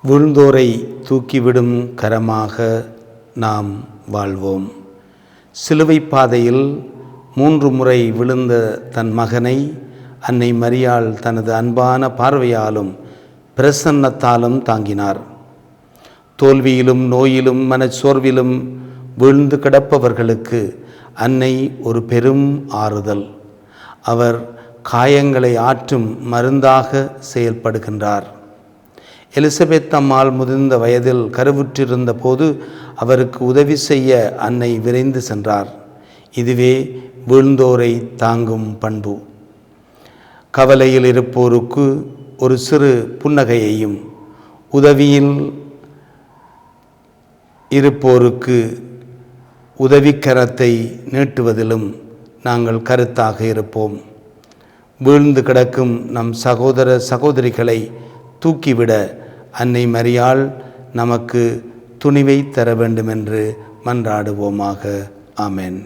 விழுந்தோரை தூக்கிவிடும் கரமாக நாம் வாழ்வோம். சிலுவை பாதையில் 3 முறை விழுந்த தன் மகனை அன்னை மரியாள் தனது அன்பான பார்வையாலும் பிரசன்னத்தாலும் தாங்கினார். தோல்வியிலும் நோயிலும் மனச்சோர்விலும் வீழ்ந்து கிடப்பவர்களுக்கு அன்னை ஒரு பெரும் ஆறுதல். அவர் காயங்களை ஆற்றும் மருந்தாக செயல்படுகின்றார். எலிசபெத் அம்மாள் முதிர்ந்த வயதில் கருவுற்றிருந்த போது அவருக்கு உதவி செய்ய அன்னை விரைந்து சென்றார். இதுவே வீழ்ந்தோரை தாங்கும் பண்பு. கவலையில் இருப்போருக்கு ஒரு சிறு புன்னகையையும், உதவியில் இருப்போருக்கு உதவிக்கரத்தை நீட்டுவதிலும் நாங்கள் கருத்தாக இருப்போம். வீழ்ந்து கிடக்கும் நம் சகோதர சகோதரிகளை தூக்கிவிட அன்னை மரியாள் நமக்கு துணிவை தர வேண்டுமென்று மன்றாடுவோமாக. ஆமென்.